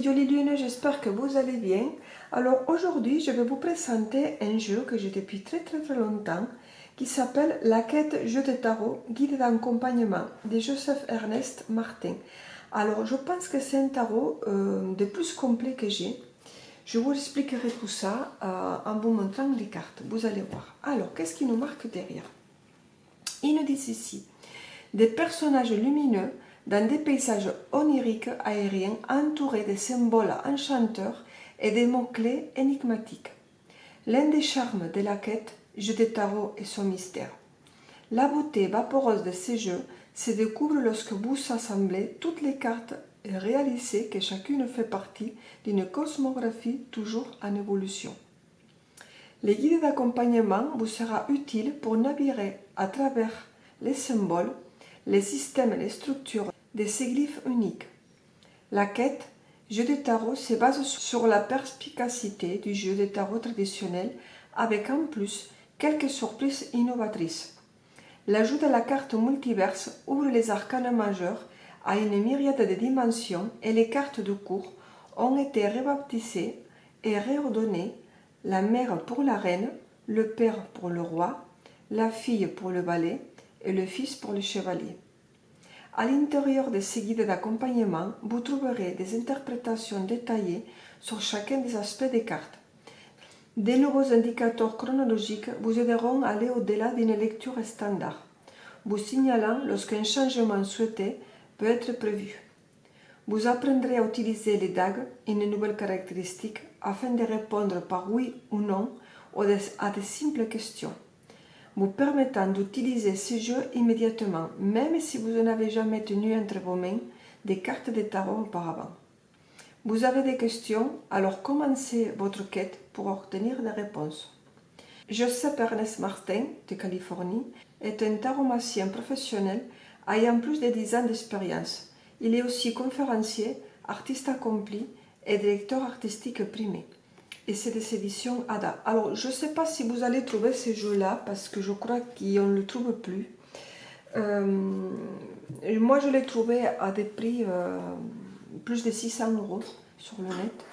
jolie lune, j'espère que vous allez bien. Alors aujourd'hui, je vais vous présenter un jeu que j'ai depuis très longtemps qui s'appelle La quête jeu de tarot, guide d'accompagnement de Joseph Ernest Martin. Alors je pense que c'est un tarot des plus complets que j'ai. Je vous expliquerai tout ça en vous montrant les cartes, vous allez voir. Alors, qu'est-ce qui nous marque derrière? Il nous dit ici, des personnages lumineux dans des paysages oniriques aériens entourés de symboles enchanteurs et des mots-clés énigmatiques. L'un des charmes de la quête, jeu de tarot et son mystère. La beauté vaporeuse de ces jeux se découvre lorsque vous assemblez toutes les cartes et réalisez que chacune fait partie d'une cosmographie toujours en évolution. Le guide d'accompagnement vous sera utile pour naviguer à travers les symboles, les systèmes et les structures de ces glyphes uniques. La quête, jeu de tarot, se base sur la perspicacité du jeu de tarot traditionnel avec en plus quelques surprises innovatrices. L'ajout de la carte multiverse ouvre les arcanes majeurs à une myriade de dimensions et les cartes de cours ont été rebaptisées et réordonnées, la mère pour la reine, le père pour le roi, la fille pour le valet et le fils pour le chevalier. À l'intérieur de ces guides d'accompagnement, vous trouverez des interprétations détaillées sur chacun des aspects des cartes. Des nouveaux indicateurs chronologiques vous aideront à aller au-delà d'une lecture standard, vous signalant lorsqu'un changement souhaité peut être prévu. Vous apprendrez à utiliser les dagues, une nouvelle caractéristique, afin de répondre par oui ou non à de simples questions, vous permettant d'utiliser ce jeu immédiatement, même si vous n'avez jamais tenu entre vos mains des cartes de tarot auparavant. Vous avez des questions, alors commencez votre quête pour obtenir des réponses. Joseph Ernest Martin, de Californie, est un taromacien professionnel ayant plus de 10 ans d'expérience. Il est aussi conférencier, artiste accompli et directeur artistique primé. Et c'est des éditions Ada. Alors, je ne sais pas si vous allez trouver ce jeu-là, parce que je crois qu'on ne le trouve plus. Moi, je l'ai trouvé à des prix plus de 600 € sur le net.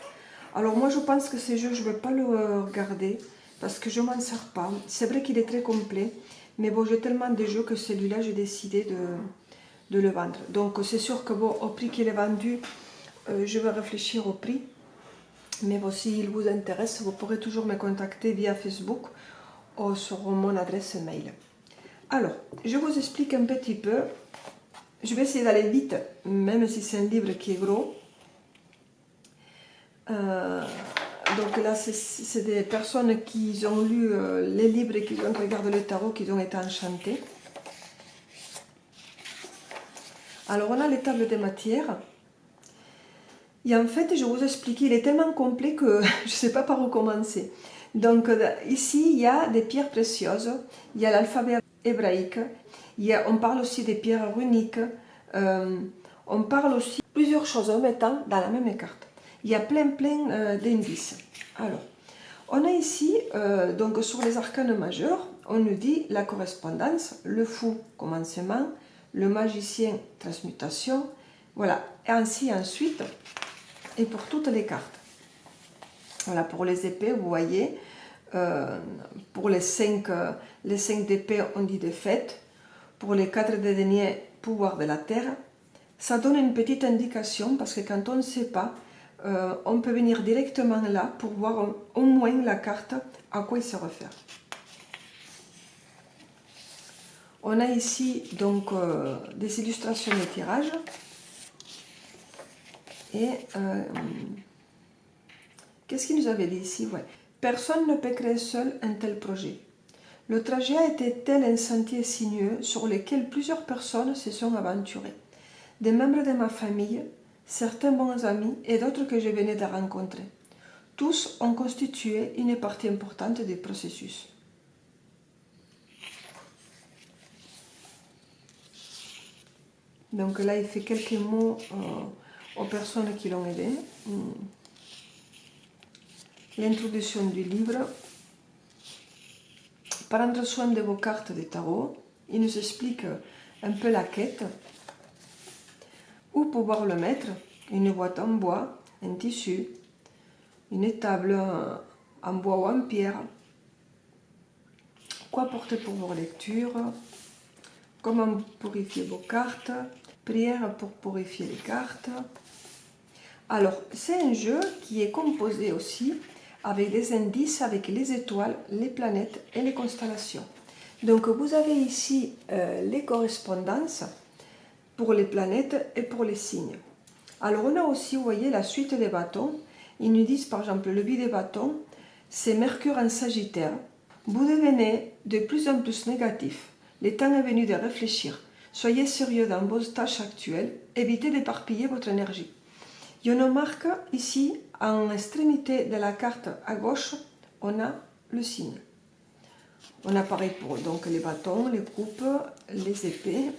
Alors, moi, je pense que ce jeu, je ne vais pas le regarder, parce que je ne m'en sers pas. C'est vrai qu'il est très complet, mais bon, j'ai tellement de jeux que celui-là, j'ai décidé de le vendre. Donc, c'est sûr que bon, au prix qu'il est vendu, je vais réfléchir au prix. Mais bon, s'il vous intéresse, vous pourrez toujours me contacter via Facebook ou sur mon adresse mail. Alors, je vous explique un petit peu. Je vais essayer d'aller vite, même si c'est un livre qui est gros. Donc là, c'est des personnes qui ont lu les livres et qui ont regardé le tarot, qui ont été enchantées. Alors, on a les tables de matière. Et en fait, je vous explique, il est tellement complet que je ne sais pas par où commencer. Donc ici, il y a des pierres précieuses, il y a l'alphabet hébraïque, on parle aussi des pierres runiques, on parle aussi de plusieurs choses en mettant dans la même carte. Il y a plein d'indices. Alors, on a ici, donc sur les arcanes majeurs, on nous dit la correspondance, le fou, commencement, le magicien, transmutation, voilà, et ainsi ensuite. Et pour toutes les cartes. Voilà, pour les épées, vous voyez, pour les 5 d'épée, on dit défaite. Pour les 4 de denier, pouvoir de la terre. Ça donne une petite indication, parce que quand on ne sait pas, on peut venir directement là pour voir au moins la carte, à quoi il se réfère. On a ici donc des illustrations de tirage. Et qu'est-ce qu'il nous avait dit ici? Ouais. Personne ne peut créer seul un tel projet. Le trajet a été tel un sentier sinueux sur lequel plusieurs personnes se sont aventurées. Des membres de ma famille, certains bons amis et d'autres que je venais de rencontrer. Tous ont constitué une partie importante du processus. Donc là, il fait quelques mots aux personnes qui l'ont aidé. L'introduction du livre. Prendre soin de vos cartes de tarot. Il nous explique un peu la quête. Où pouvoir le mettre? Une boîte en bois, un tissu, une étable en bois ou en pierre. Quoi porter pour vos lectures? Comment purifier vos cartes? Prière pour purifier les cartes. Alors, c'est un jeu qui est composé aussi avec des indices, avec les étoiles, les planètes et les constellations. Donc, vous avez ici les correspondances pour les planètes et pour les signes. Alors, on a aussi, vous voyez, la suite des bâtons. Ils nous disent, par exemple, le 8 des bâtons, c'est Mercure en Sagittaire. Vous devenez de plus en plus négatif. Le temps est venu de réfléchir. Soyez sérieux dans vos tâches actuelles. Évitez d'éparpiller votre énergie. Il y en a marque ici, en extrémité de la carte à gauche, on a le signe. On a pareil pour donc, les bâtons, les coupes, les épées,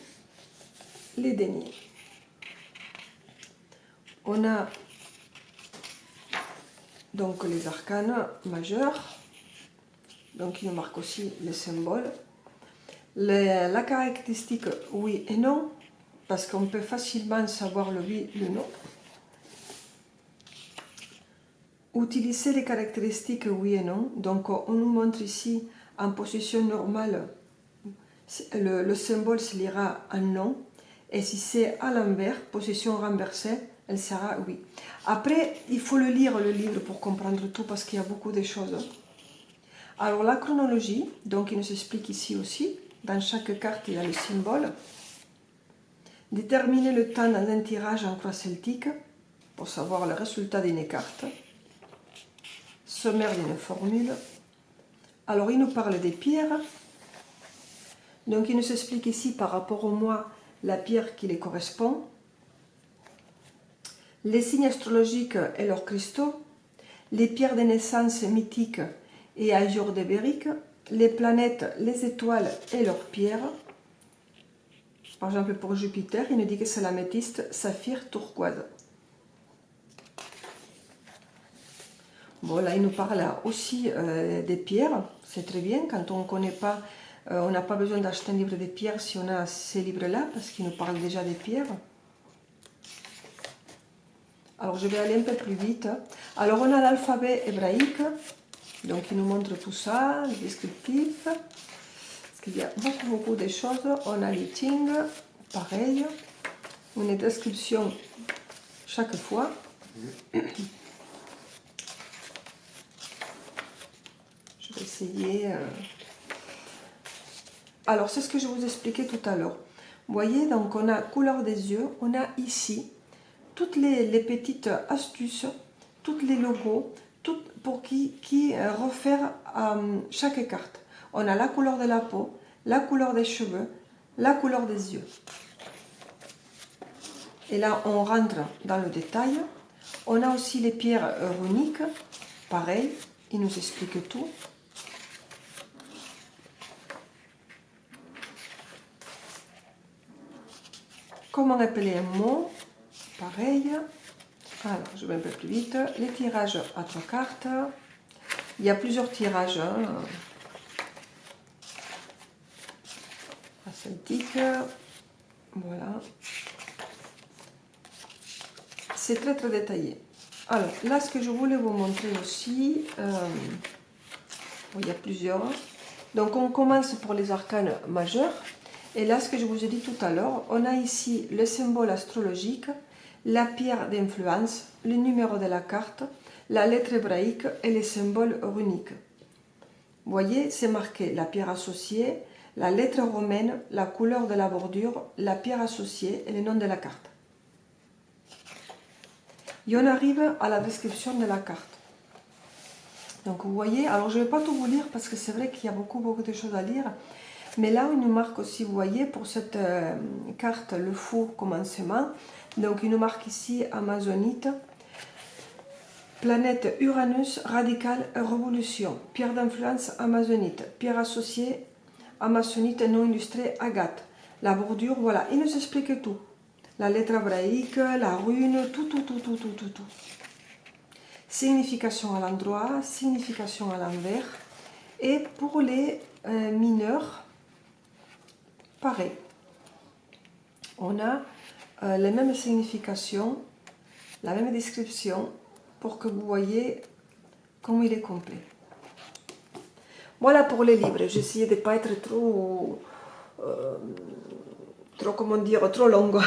les deniers. On a donc les arcanes majeurs. Donc il nous marque aussi les symboles. La caractéristique oui et non, parce qu'on peut facilement savoir le oui et le non. Utiliser les caractéristiques oui et non. Donc on nous montre ici en position normale, le symbole se lira en non. Et si c'est à l'envers, position renversée, elle sera oui. Après, il faut le lire, le livre, pour comprendre tout, parce qu'il y a beaucoup de choses. Alors la chronologie, donc il nous explique ici aussi, dans chaque carte il y a le symbole. Déterminer le temps dans un tirage en croix celtique, pour savoir le résultat d'une carte. Sommaire d'une formule. Alors il nous parle des pierres. Donc il nous explique ici par rapport au mois la pierre qui les correspond. Les signes astrologiques et leurs cristaux. Les pierres de naissance mythiques et ayurvédiques. Les planètes, les étoiles et leurs pierres. Par exemple pour Jupiter, il nous dit que c'est l'améthyste, saphir, turquoise. Bon, là, il nous parle aussi des pierres. C'est très bien. Quand on ne connaît pas, on n'a pas besoin d'acheter un livre de pierres si on a ces livres-là, parce qu'il nous parle déjà des pierres. Alors, je vais aller un peu plus vite. Alors, on a l'alphabet hébraïque. Donc, il nous montre tout ça, le descriptif. Parce qu'il y a beaucoup de choses. On a les Ting, pareil. Une description chaque fois. Essayer. Alors, c'est ce que je vous expliquais tout à l'heure. Vous voyez, donc on a couleur des yeux, on a ici toutes les petites astuces, tous les logos, pour qui refaire chaque carte. On a la couleur de la peau, la couleur des cheveux, la couleur des yeux. Et là, on rentre dans le détail. On a aussi les pierres runiques, pareil, il nous explique tout. Comment appeler un mot? Pareil. Alors, je vais un peu plus vite. Les tirages à 3 cartes. Il y a plusieurs tirages. À celtique. Voilà. C'est très détaillé. Alors, là, ce que je voulais vous montrer aussi, il y a plusieurs. Donc, on commence pour les arcanes majeurs. Et là, ce que je vous ai dit tout à l'heure, on a ici le symbole astrologique, la pierre d'influence, le numéro de la carte, la lettre hébraïque et les symboles runiques. Vous voyez, c'est marqué la pierre associée, la lettre romaine, la couleur de la bordure, la pierre associée et le nom de la carte. Et on arrive à la description de la carte. Donc vous voyez, alors je ne vais pas tout vous lire parce que c'est vrai qu'il y a beaucoup de choses à lire. Mais là, il nous marque aussi, vous voyez, pour cette carte, le faux commencement. Donc, il nous marque ici Amazonite, planète Uranus, radicale, révolution, pierre d'influence Amazonite, pierre associée, Amazonite non illustrée, agate. La bordure, voilà, il nous explique tout. La lettre hébraïque, la rune, tout. Signification à l'endroit, signification à l'envers. Et pour les mineurs, pareil, on a les mêmes significations, la même description pour que vous voyez comment il est complet. Voilà pour les livres. J'ai essayé de ne pas être trop comment dire, trop longue.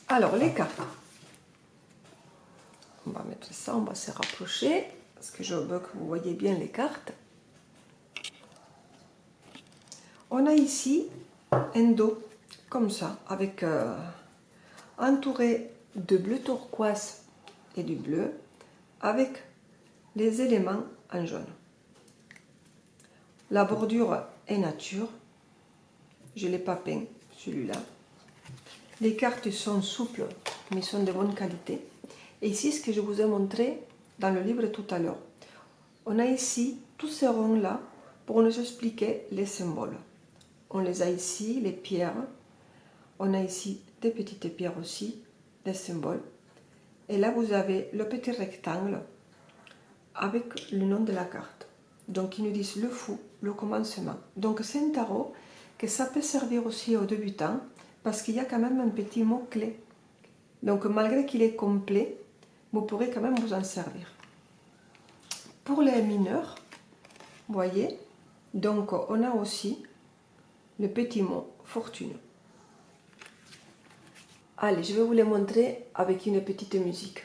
Alors, les cartes. On va mettre ça, on va se rapprocher, parce que je veux que vous voyez bien les cartes. On a ici un dos, comme ça, avec entouré de bleu turquoise et du bleu, avec les éléments en jaune. La bordure est nature, je ne l'ai pas peint, celui-là. Les cartes sont souples, mais sont de bonne qualité. Et ici, ce que je vous ai montré dans le livre tout à l'heure. On a ici tous ces ronds-là pour nous expliquer les symboles. On les a ici, les pierres. On a ici des petites pierres aussi, des symboles. Et là, vous avez le petit rectangle avec le nom de la carte. Donc, ils nous disent le fou, le commencement. Donc, c'est un tarot que ça peut servir aussi aux débutants parce qu'il y a quand même un petit mot-clé. Donc, malgré qu'il est complet, vous pourrez quand même vous en servir. Pour les mineurs, vous voyez, donc on a aussi le petit mot fortune. Allez, je vais vous les montrer avec une petite musique.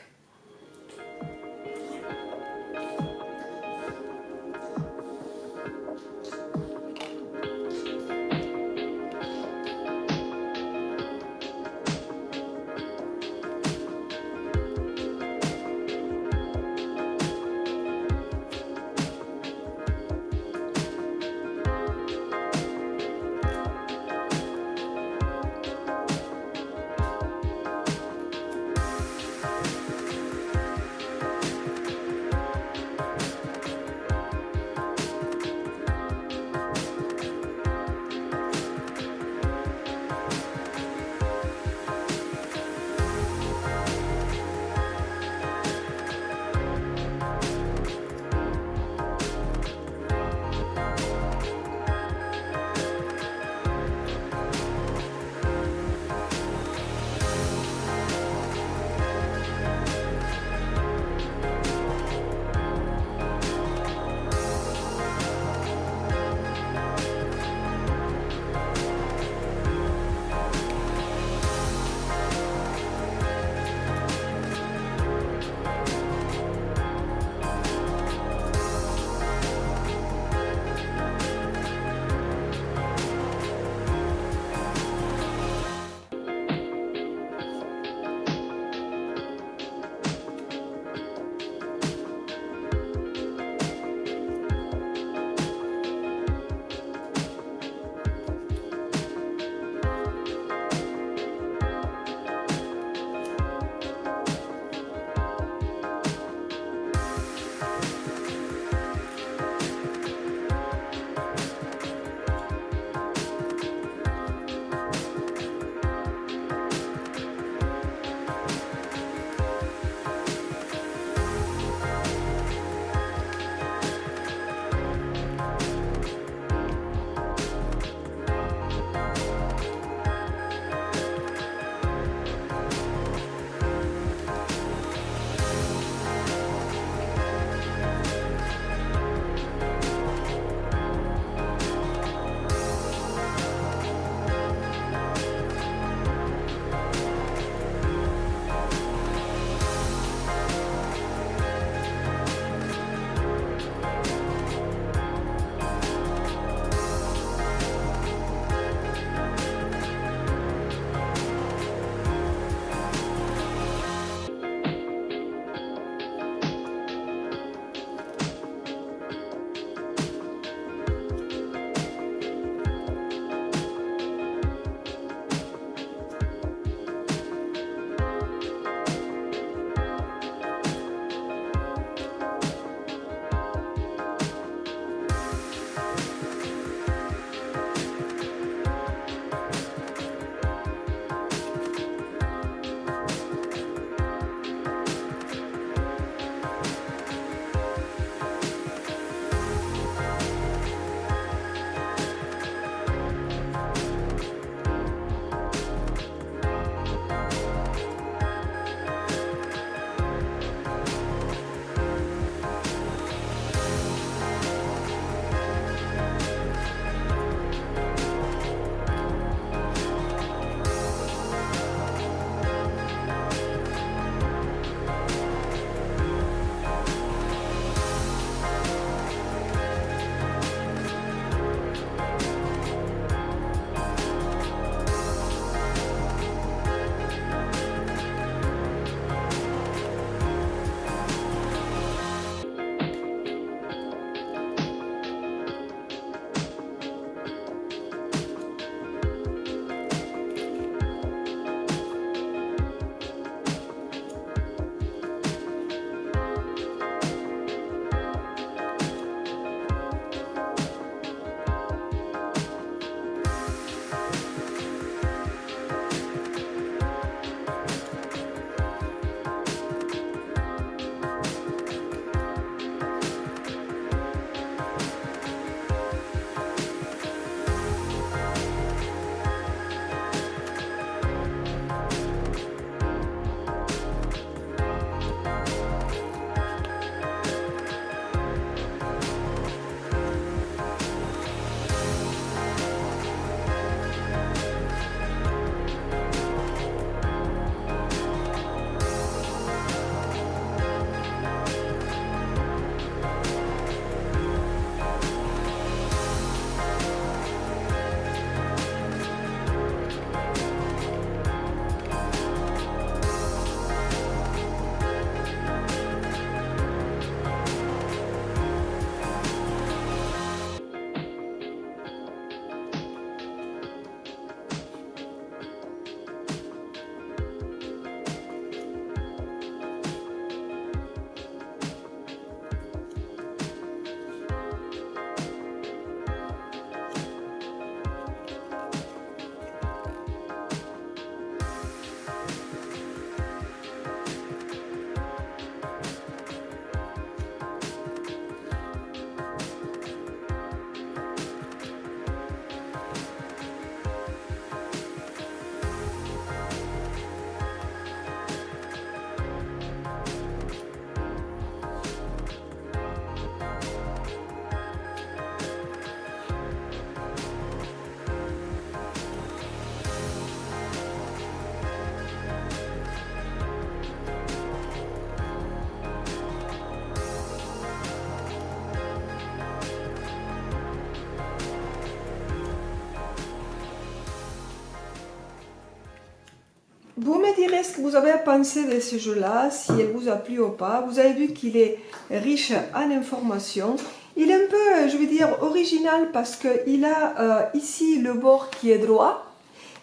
Vous me direz ce que vous avez pensé de ce jeu-là, si elle vous a plu ou pas. Vous avez vu qu'il est riche en informations. Il est un peu, je veux dire, original parce qu'il a ici le bord qui est droit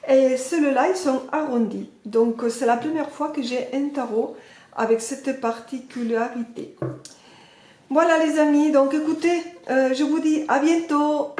et ceux-là, ils sont arrondis. Donc, c'est la première fois que j'ai un tarot avec cette particularité. Voilà les amis, donc écoutez, je vous dis à bientôt.